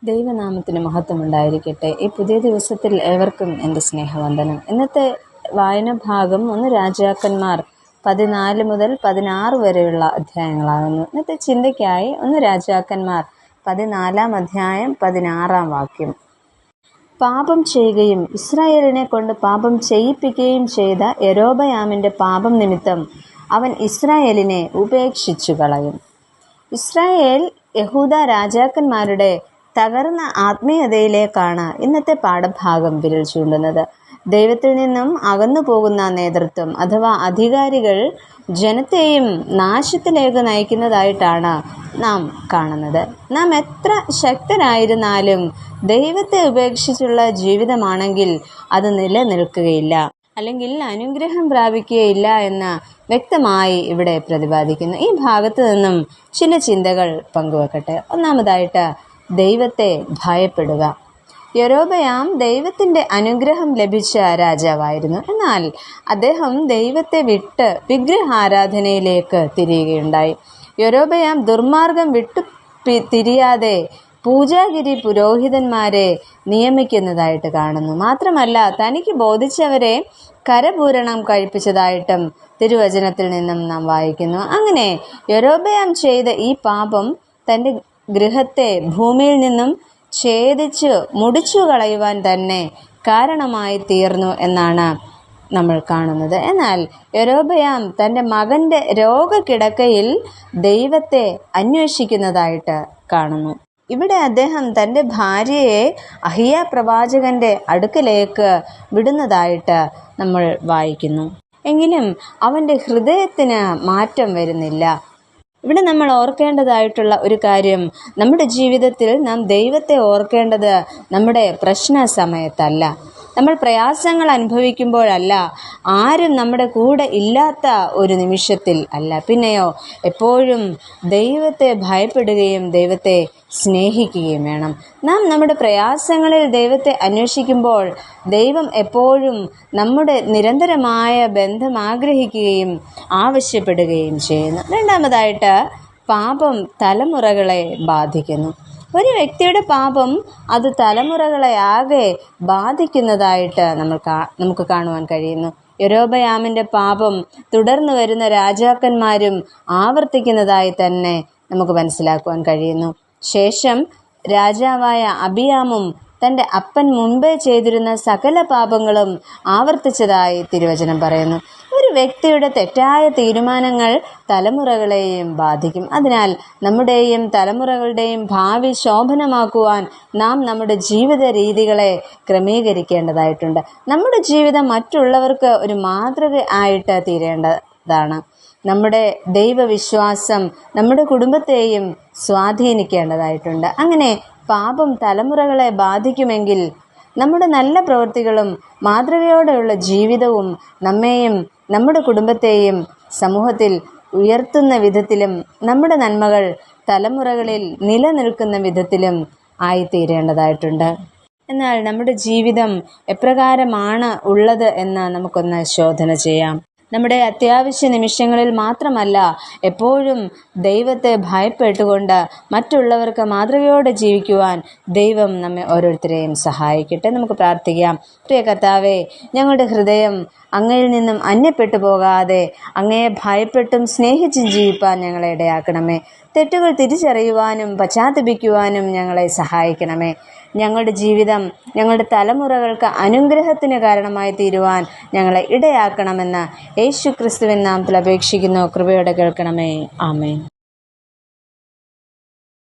ദൈവനാമത്തിന് മഹത്വമുണ്ടായിരിക്കട്ടെ. ഈ പുതിയ ദിവസത്തിൽ ഏവർക്കും എൻ്റെ സ്നേഹവന്ദനം. ഇന്നത്തെ വായന ഭാഗം 1 രാജാക്കന്മാർ 14 മുതൽ 16 വരെയുള്ള അധ്യായങ്ങളാകുന്നു. ഇന്നത്തെ ചിന്തയ്ക്കായി 1 രാജാക്കന്മാർ 14 അധ്യായം 16 വാക്യം. പാപം ചെയ്യുകയും ഇസ്രായേലിനെ കൊണ്ട് പാപം ചെയ്യിപ്പിക്കുകയും ചെയ്ത യൊരോബയാമിൻ്റെ പാപം നിമിത്തം അവൻ ഇസ്രായേലിനെ ഉപേക്ഷിച്ചു കളയും. ഇസ്രായേൽ യഹൂദ രാജാക്കന്മാരുടെ തകർന്ന ആത്മീയതയിലേക്കാണ് ഇന്നത്തെ പാഠഭാഗം വിരൽ ചൂണ്ടുന്നത്. ദൈവത്തിൽ നിന്നും അകന്നു പോകുന്ന നേതൃത്വം അഥവാ അധികാരികൾ ജനത്തെയും നാശത്തിലേക്ക് നയിക്കുന്നതായിട്ടാണ് നാം കാണുന്നത്. നാം എത്ര ശക്തരായിരുന്നാലും ദൈവത്തെ ഉപേക്ഷിച്ചുള്ള ജീവിതമാണെങ്കിൽ അത് നിലനിൽക്കുകയില്ല, അല്ലെങ്കിൽ അനുഗ്രഹം പ്രാപിക്കുകയില്ല എന്ന് വ്യക്തമായി ഇവിടെ പ്രതിപാദിക്കുന്നു. ഈ ഭാഗത്ത് നിന്നും ചില ചിന്തകൾ പങ്കുവെക്കട്ടെ. ഒന്നാമതായിട്ട്, ദൈവത്തെ ഭയപ്പെടുക. യൊരോബയാം ദൈവത്തിൻ്റെ അനുഗ്രഹം ലഭിച്ച രാജാവായിരുന്നു. എന്നാൽ അദ്ദേഹം ദൈവത്തെ വിട്ട് വിഗ്രഹാരാധനയിലേക്ക് തിരിയുകയുണ്ടായി. യൊരോബയാം ദുർമാർഗം വിട്ടു തിരിയാതെ പൂജാഗിരി പുരോഹിതന്മാരെ നിയമിക്കുന്നതായിട്ട് കാണുന്നു. മാത്രമല്ല, തനിക്ക് ബോധിച്ചവരെ കരപൂരണം കഴിപ്പിച്ചതായിട്ടും തിരുവചനത്തിൽ നിന്നും നാം വായിക്കുന്നു. അങ്ങനെ യൊരോബയാം ചെയ്ത ഈ പാപം തൻ്റെ ഗൃഹത്തെ ഭൂമിയിൽ നിന്നും ഛേദിച്ച് മുടിച്ചു കളയുവാൻ തന്നെ കാരണമായി തീർന്നു എന്നാണ് നമ്മൾ കാണുന്നത്. എന്നാൽ യൊരോബയാം തൻ്റെ മകൻ്റെ രോഗക്കിടക്കയിൽ ദൈവത്തെ അന്വേഷിക്കുന്നതായിട്ട് കാണുന്നു. ഇവിടെ അദ്ദേഹം തൻ്റെ ഭാര്യയെ അഹിയ പ്രവാചകൻ്റെ അടുക്കലേക്ക് വിടുന്നതായിട്ട് നമ്മൾ വായിക്കുന്നു. എങ്കിലും അവൻ്റെ ഹൃദയത്തിന് മാറ്റം വരുന്നില്ല. ഇവിടെ നമ്മൾ ഓർക്കേണ്ടതായിട്ടുള്ള ഒരു കാര്യം, നമ്മുടെ ജീവിതത്തിൽ നാം ദൈവത്തെ ഓർക്കേണ്ടത് നമ്മുടെ പ്രശ്ന സമയത്തല്ല, നമ്മൾ പ്രയാസങ്ങൾ അനുഭവിക്കുമ്പോഴല്ല, ആരും നമ്മുടെ കൂടെ ഇല്ലാത്ത ഒരു നിമിഷത്തിൽ അല്ല, പിന്നെയോ എപ്പോഴും ദൈവത്തെ ഭയപ്പെടുകയും ദൈവത്തെ സ്നേഹിക്കുകയും വേണം. നാം നമ്മുടെ പ്രയാസങ്ങളിൽ ദൈവത്തെ അന്വേഷിക്കുമ്പോൾ ദൈവം എപ്പോഴും നമ്മുടെ നിരന്തരമായ ബന്ധം ആഗ്രഹിക്കുകയും ആവശ്യപ്പെടുകയും ചെയ്യുന്നു. രണ്ടാമതായിട്ട്, പാപം തലമുറകളെ ബാധിക്കുന്നു. ഒരു വ്യക്തിയുടെ പാപം അത് തലമുറകളെ ആകെ ബാധിക്കുന്നതായിട്ട് നമുക്ക് കാണുവാൻ കഴിയുന്നു. യൊരോബയാമിൻ്റെ പാപം തുടർന്നു വരുന്ന രാജാക്കന്മാരും ആവർത്തിക്കുന്നതായി തന്നെ നമുക്ക് മനസ്സിലാക്കുവാൻ കഴിയുന്നു. ശേഷം രാജാവായ അബിയാമും തൻ്റെ അപ്പൻ മുൻപേ ചെയ്തിരുന്ന സകല പാപങ്ങളും ആവർത്തിച്ചതായി തിരുവചനം പറയുന്നു. ഒരു വ്യക്തിയുടെ തെറ്റായ തീരുമാനങ്ങൾ തലമുറകളെയും ബാധിക്കും. അതിനാൽ നമ്മുടെയും തലമുറകളുടെയും ഭാവി ശോഭനമാക്കുവാൻ നാം നമ്മുടെ ജീവിത രീതികളെ ക്രമീകരിക്കേണ്ടതായിട്ടുണ്ട്. നമ്മുടെ ജീവിതം മറ്റുള്ളവർക്ക് ഒരു മാതൃക ആയിട്ട് തീരേണ്ടതാണ്. നമ്മുടെ ദൈവവിശ്വാസം നമ്മുടെ കുടുംബത്തെയും സ്വാധീനിക്കേണ്ടതായിട്ടുണ്ട്. അങ്ങനെ പാപം തലമുറകളെ ബാധിക്കുമെങ്കിൽ നമ്മുടെ നല്ല പ്രവൃത്തികളും മാതൃകയോടെയുള്ള ജീവിതവും നമ്മെയും നമ്മുടെ കുടുംബത്തെയും സമൂഹത്തിൽ ഉയർത്തുന്ന വിധത്തിലും നമ്മുടെ നന്മകൾ തലമുറകളിൽ നിലനിൽക്കുന്ന വിധത്തിലും ആയിത്തീരേണ്ടതായിട്ടുണ്ട്. എന്നാൽ നമ്മുടെ ജീവിതം എപ്രകാരമാണ് ഉള്ളത് എന്ന് നമുക്കൊന്ന് ശോധന ചെയ്യാം. നമ്മുടെ അത്യാവശ്യ നിമിഷങ്ങളിൽ മാത്രമല്ല, എപ്പോഴും ദൈവത്തെ ഭയപ്പെട്ടുകൊണ്ട് മറ്റുള്ളവർക്ക് മാതൃകയോടെ ജീവിക്കുവാൻ ദൈവം നമ്മെ ഓരോരുത്തരെയും സഹായിക്കട്ടെ. നമുക്ക് പ്രാർത്ഥിക്കാം. പ്രിയ കർത്താവേ, ഞങ്ങളുടെ ഹൃദയം അങ്ങയിൽ നിന്നും അന്യപ്പെട്ടു പോകാതെ അങ്ങയെ ഭയപ്പെട്ടും സ്നേഹിച്ചും ജീവിപ്പാൻ ഞങ്ങളെ ഇടയാക്കണമേ. തെറ്റുകൾ തിരിച്ചറിയുവാനും പശ്ചാത്തപിക്കുവാനും ഞങ്ങളെ സഹായിക്കണമേ. ഞങ്ങളുടെ ജീവിതം ഞങ്ങളുടെ തലമുറകൾക്ക് അനുഗ്രഹത്തിന് കാരണമായി തീരുവാൻ ഞങ്ങളെ ഇടയാക്കണമെന്ന് യേശു ക്രിസ്തുവിൻ നാമത്തിൽ അപേക്ഷിക്കുന്നു. കൃപയോടെ കേൾക്കണമേ. ആമേൻ.